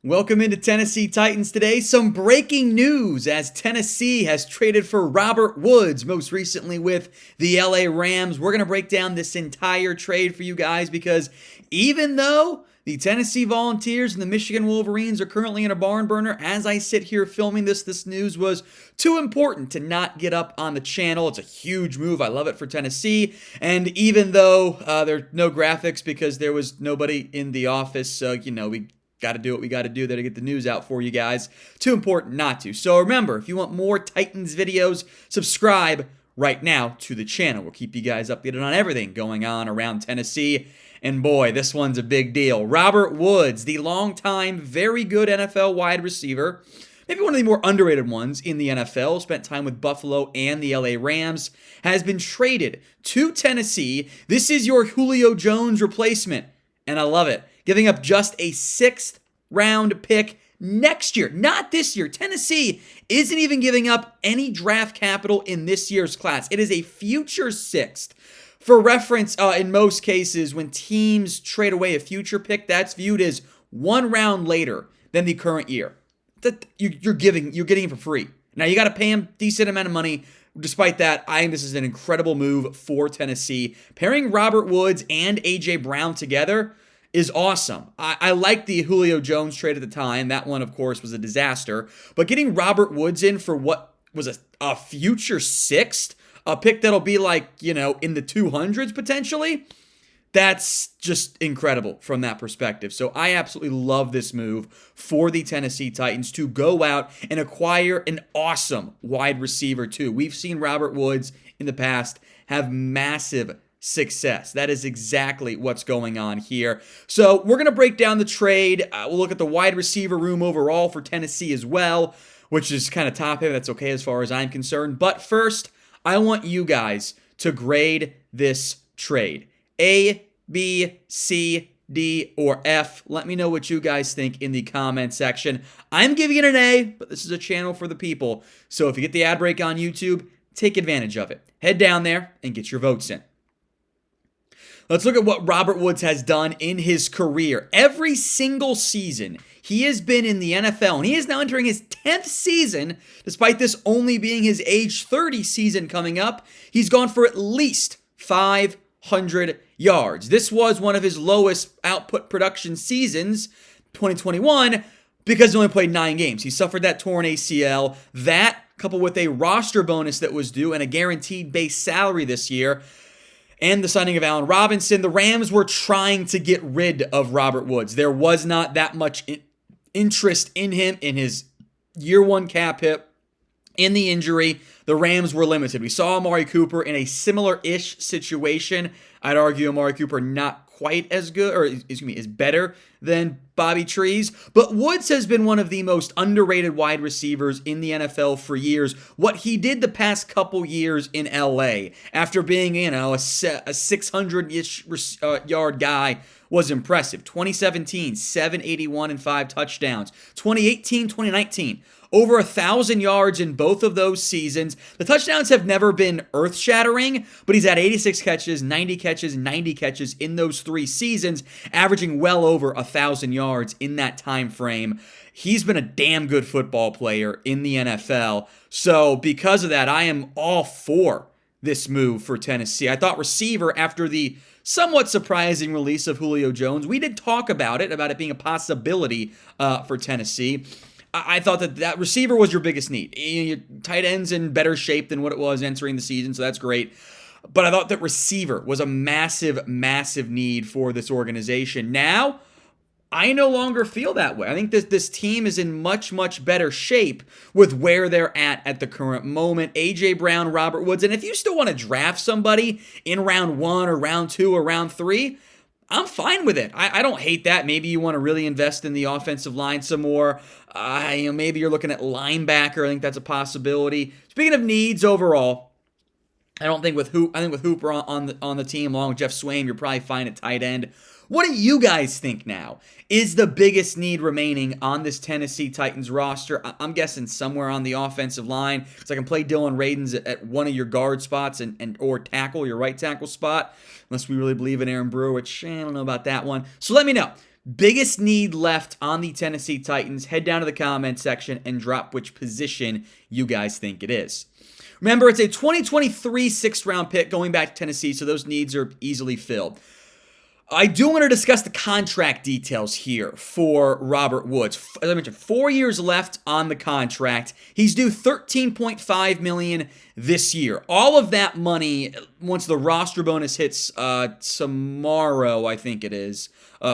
Welcome into Tennessee Titans today. Some breaking news as Tennessee has traded for Robert Woods, most recently with the LA Rams. We're going to break down this entire trade for you guys because even though the Tennessee Volunteers and the Michigan Wolverines are currently in a barn burner, as I sit here filming this news was too important to not get up on the channel. It's a huge move. I love it for Tennessee. And even though there are no graphics because there was nobody in the office, we got to do what we got to do there to get the news out for you guys. Too important not to. So remember, if you want more Titans videos, subscribe right now to the channel. We'll keep you guys updated on everything going on around Tennessee. And boy, this one's a big deal. Robert Woods, the longtime, very good NFL wide receiver, maybe one of the more underrated ones in the NFL, spent time with Buffalo and the LA Rams, has been traded to Tennessee. This is your Julio Jones replacement, and I love it. Giving up just a 6th round pick next year, not this year. Tennessee isn't even giving up any draft capital in this year's class. It is a future 6th. For reference, in most cases, when teams trade away a future pick, that's viewed as 1 round later than the current year. That you're getting it for free. Now you got to pay him a decent amount of money. Despite that, I think this is an incredible move for Tennessee. Pairing Robert Woods and A.J. Brown together is awesome. I like the Julio Jones trade at the time. That one, of course, was a disaster. But getting Robert Woods in for what was a future 6th, a pick that'll be like, in the 200s potentially, that's just incredible from that perspective. So I absolutely love this move for the Tennessee Titans to go out and acquire an awesome wide receiver too. We've seen Robert Woods in the past have massive success. That is exactly what's going on here. So we're going to break down the trade. We'll look at the wide receiver room overall for Tennessee as well, which is kind of top heavy. That's okay as far as I'm concerned. But first, I want you guys to grade this trade. A, B, C, D, or F. Let me know what you guys think in the comment section. I'm giving it an A, but this is a channel for the people. So if you get the ad break on YouTube, take advantage of it. Head down there and get your votes in. Let's look at what Robert Woods has done in his career. Every single season he has been in the NFL, and he is now entering his 10th season, despite this only being his age 30 season coming up. He's gone for at least 500 yards. This was one of his lowest output production seasons, 2021, because he only played 9 games. He suffered that torn ACL. That, coupled with a roster bonus that was due and a guaranteed base salary this year, and the signing of Allen Robinson, the Rams were trying to get rid of Robert Woods. There was not that much interest in him in his year 1 cap hit. In the injury, the Rams were limited. We saw Amari Cooper in a similar-ish situation. I'd argue Amari Cooper not quite as good, or is better than Bobby Trees. But Woods has been one of the most underrated wide receivers in the NFL for years. What he did the past couple years in LA, after being, a 600-ish yard guy, was impressive. 2017, 781 and 5 touchdowns. 2018, 2019, over 1,000 yards in both of those seasons. The touchdowns have never been earth-shattering, but he's had 86 catches, 90 catches, 90 catches in those 3 seasons, averaging well over 1,000 yards in that time frame. He's been a damn good football player in the NFL. So because of that, I am all for this move for Tennessee. I thought receiver, after the somewhat surprising release of Julio Jones, we did talk about it being a possibility for Tennessee. I thought that receiver was your biggest need. Your tight end's in better shape than what it was entering the season, so that's great. But I thought that receiver was a massive, massive need for this organization. Now, I no longer feel that way. I think this team is in much, much better shape with where they're at the current moment. A.J. Brown, Robert Woods, and if you still want to draft somebody in round 1 or round 2 or round 3, I'm fine with it. I don't hate that. Maybe you want to really invest in the offensive line some more. Maybe you're looking at linebacker. I think that's a possibility. Speaking of needs overall, I think with Hooper on the team along with Jeff Swaim, you're probably fine at tight end. What do you guys think now is the biggest need remaining on this Tennessee Titans roster? I'm guessing somewhere on the offensive line, because I can play Dylan Radins at one of your guard spots or tackle, your right tackle spot, unless we really believe in Aaron Brewer, which I don't know about that one. So let me know. Biggest need left on the Tennessee Titans? Head down to the comment section and drop which position you guys think it is. Remember, it's a 2023 6th-round pick going back to Tennessee, so those needs are easily filled. I do want to discuss the contract details here for Robert Woods. As I mentioned, 4 years left on the contract. He's due $13.5 million this year. All of that money, once the roster bonus hits tomorrow, I think it is,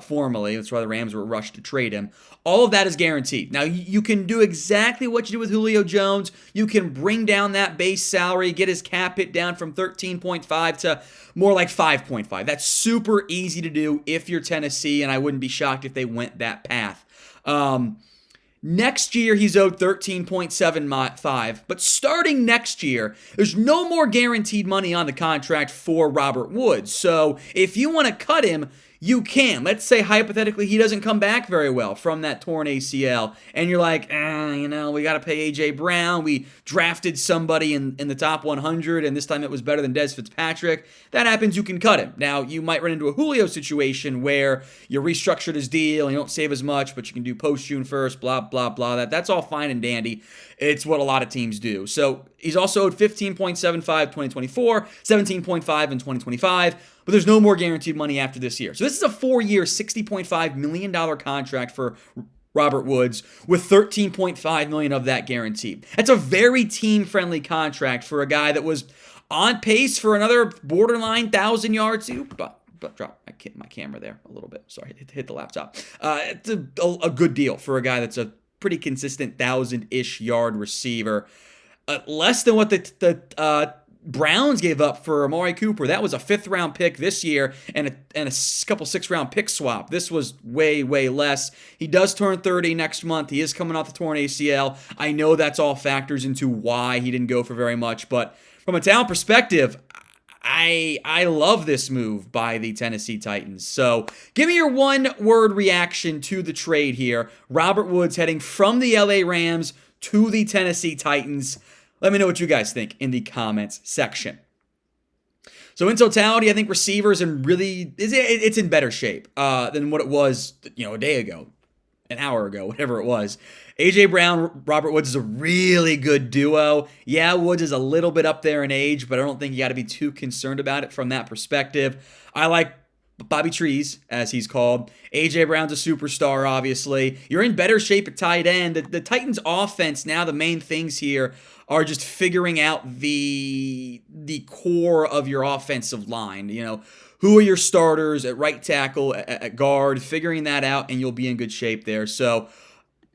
formally. That's why the Rams were rushed to trade him. All of that is guaranteed. Now, you can do exactly what you do with Julio Jones. You can bring down that base salary, get his cap hit down from 13.5 to more like 5.5. That's super easy to do if you're Tennessee, and I wouldn't be shocked if they went that path. Next year, he's owed 13.75, but starting next year, there's no more guaranteed money on the contract for Robert Woods. So if you want to cut him, you can. Let's say, hypothetically, he doesn't come back very well from that torn ACL, and you're like, we got to pay A.J. Brown. We drafted somebody in the top 100, and this time it was better than Dez Fitzpatrick. That happens, you can cut him. Now, you might run into a Julio situation where you restructured his deal, and you don't save as much, but you can do post-June 1st, blah, blah, blah. That's all fine and dandy. It's what a lot of teams do. So he's also owed $15.75 2024, $17.5 in 2025, but there's no more guaranteed money after this year. So this is a 4-year, $60.5 million contract for Robert Woods with $13.5 million of that guaranteed. That's a very team-friendly contract for a guy that was on pace for another borderline 1,000 yards. But drop my camera there a little bit. Sorry, hit the laptop. It's a good deal for a guy that's a pretty consistent 1,000-ish yard receiver. Less than what the Browns gave up for Amari Cooper. That was a 5th-round pick this year and a couple 6th-round pick swap. This was way, way less. He does turn 30 next month. He is coming off the torn ACL. I know that's all factors into why he didn't go for very much, but from a talent perspective, I love this move by the Tennessee Titans. So give me your one-word reaction to the trade here. Robert Woods heading from the LA Rams to the Tennessee Titans. Let me know what you guys think in the comments section. So in totality, I think receivers it's in better shape than what it was, a day ago, an hour ago, whatever it was. A.J. Brown, Robert Woods is a really good duo. Yeah, Woods is a little bit up there in age, but I don't think you got to be too concerned about it from that perspective. I like Bobby Trees, as he's called. A.J. Brown's a superstar, obviously. You're in better shape at tight end. The Titans' offense, now the main things here are just figuring out the core of your offensive line. Who are your starters at right tackle, at guard, figuring that out, and you'll be in good shape there. So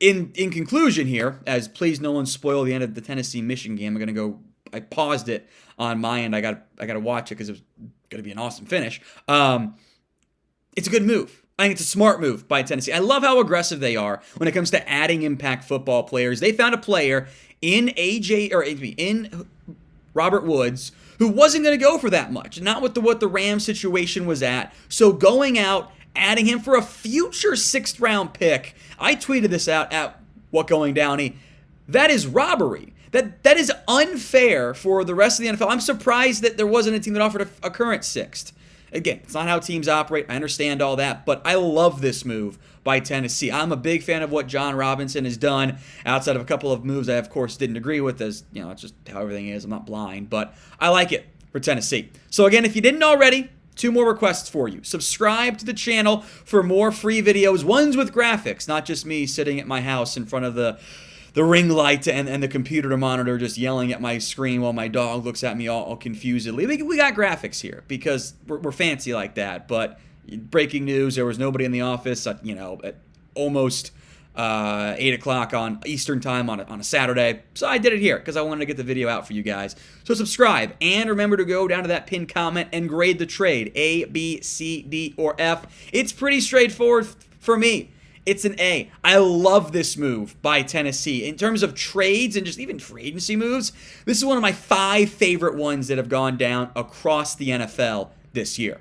in conclusion here, as please no one spoil the end of the Tennessee-Michigan game, I paused it on my end. I got to watch it because it was going to be an awesome finish. It's a good move. I think it's a smart move by Tennessee. I love how aggressive they are when it comes to adding impact football players. They found a player in Robert Woods who wasn't going to go for that much, not with what the Rams situation was at. So going out, adding him for a future 6th-round pick, I tweeted this out at What Going Downey. That is robbery. That is unfair for the rest of the NFL. I'm surprised that there wasn't a team that offered a current 6th. Again, it's not how teams operate. I understand all that, but I love this move by Tennessee. I'm a big fan of what John Robinson has done outside of a couple of moves I, of course, didn't agree with, as, it's just how everything is. I'm not blind, but I like it for Tennessee. So again, if you didn't already, 2 more requests for you. Subscribe to the channel for more free videos, ones with graphics, not just me sitting at my house in front of the ring light and the computer monitor just yelling at my screen while my dog looks at me all confusedly. We got graphics here because we're fancy like that. But breaking news, there was nobody in the office at almost 8 o'clock on Eastern time on a Saturday. So I did it here because I wanted to get the video out for you guys. So subscribe and remember to go down to that pinned comment and grade the trade. A, B, C, D, or F. It's pretty straightforward for me. It's an A. I love this move by Tennessee. In terms of trades and just even free agency moves, this is one of my 5 favorite ones that have gone down across the NFL this year.